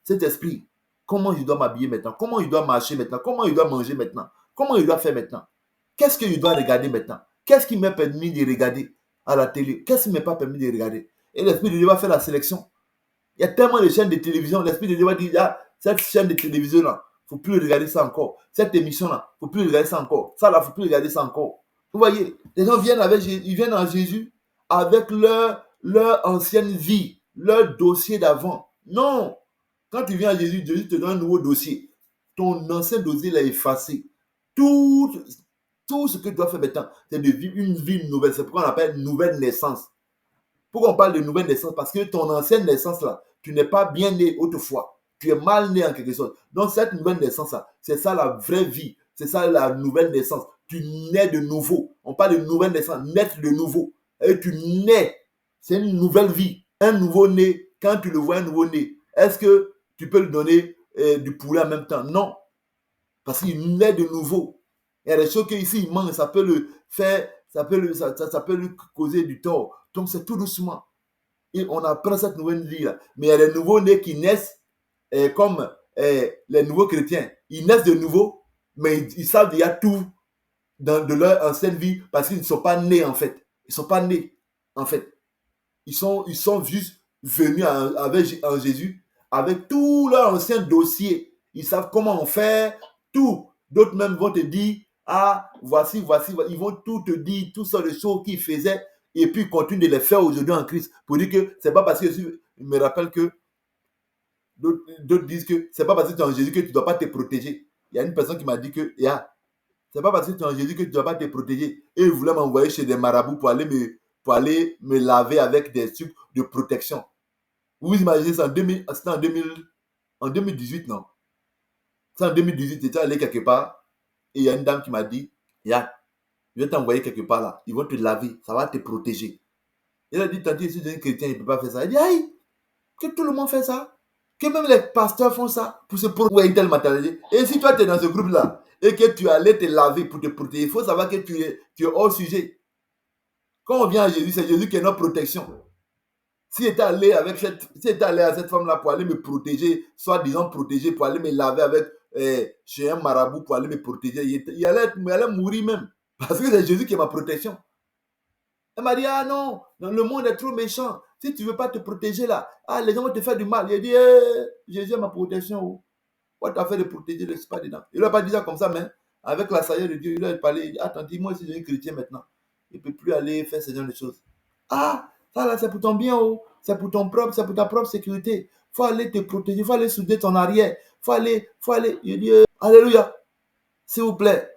cet esprit, comment je dois m'habiller maintenant? Comment je dois marcher maintenant? Comment je dois manger maintenant? Comment je dois faire maintenant? Qu'est-ce que je dois regarder maintenant? Qu'est-ce qui m'est permis de regarder à la télé? Qu'est-ce qui ne m'est pas permis de regarder? Et l'Esprit de Dieu va faire la sélection. Il y a tellement de chaînes de télévision. L'Esprit de Dieu va dire, ah, cette chaîne de télévision-là, il ne faut plus regarder ça encore. Cette émission-là, il ne faut plus regarder ça encore. Ça, là, il ne faut plus regarder ça encore. Vous voyez, les gens viennent ils viennent en Jésus avec leur ancienne vie, leur dossier d'avant. Non. Quand tu viens à Jésus, Jésus te donne un nouveau dossier. Ton ancien dossier l'a effacé. Tout ce que tu dois faire maintenant, c'est de vivre une vie nouvelle. C'est pourquoi on appelle nouvelle naissance. Pourquoi on parle de nouvelle naissance? Parce que ton ancienne naissance là, tu n'es pas bien né autrefois. Tu es mal né en quelque sorte. Donc cette nouvelle naissance là, c'est ça la vraie vie. C'est ça la nouvelle naissance. Tu nais de nouveau. On parle de nouvelle naissance, naître de nouveau. Et tu nais. C'est une nouvelle vie. Un nouveau-né, quand tu le vois, un nouveau-né, est-ce que tu peux lui donner du poulet en même temps? Non. Parce qu'il naît de nouveau. Il y a des choses qu'ici, il manque, ça peut le faire, ça peut lui causer du tort. Donc c'est tout doucement. Et on apprend cette nouvelle vie-là. Mais il y a des nouveaux-nés qui naissent comme les nouveaux chrétiens. Ils naissent de nouveau, mais ils savent déjà tout de leur ancienne vie parce qu'ils ne sont pas nés en fait. Ils ne sont pas nés en fait. Ils sont juste venus en Jésus avec tout leur ancien dossier. Ils savent comment on fait tout. D'autres même vont te dire, ah, voici. Ils vont tout te dire, toutes sortes de choses qu'ils faisaient et puis ils continuent de les faire aujourd'hui en Christ. Pour dire que c'est pas parce que je me rappelle que d'autres disent que c'est pas parce que tu es en Jésus que tu ne dois pas te protéger. Il y a une personne qui m'a dit que, c'est pas parce que tu es en Jésus que tu ne dois pas te protéger. Et il voulait m'envoyer chez des marabouts pour aller me laver avec des trucs de protection. Vous imaginez ça c'était en 2018, non? C'est en 2018, j'étais allé quelque part et il y a une dame qui m'a dit, je vais t'envoyer quelque part là, ils vont te laver, ça va te protéger. Elle a dit, tantôt, je suis un chrétien, il ne peut pas faire ça. Elle dit, aïe, que tout le monde fait ça, que même les pasteurs font ça pour se protéger telle matérialité. Et si toi tu es dans ce groupe là et que tu allais te laver pour te protéger, il faut savoir que tu es hors sujet. Quand on vient à Jésus, c'est Jésus qui est notre protection. Si j'étais allé à cette femme-là pour aller me protéger, soit disant protéger, pour aller me laver avec chez un marabout pour aller me protéger, il allait mourir même. Parce que c'est Jésus qui est ma protection. Elle m'a dit, ah non, le monde est trop méchant. Si tu ne veux pas te protéger là, les gens vont te faire du mal. Il a dit, Jésus est ma protection. Quoi t'as fait de protéger, ne laisse pas dedans. Il n'a pas dit ça comme ça, mais avec la sagesse de Dieu, il a parlé, il dit, attends, dis-moi si je suis chrétien maintenant. Il ne peut plus aller faire ce genre de choses. Ah, ça là, c'est pour ton bien, c'est pour c'est pour ta propre sécurité. Il faut aller te protéger, il faut aller souder ton arrière. Il faut aller. Il dit, Alléluia, s'il vous plaît.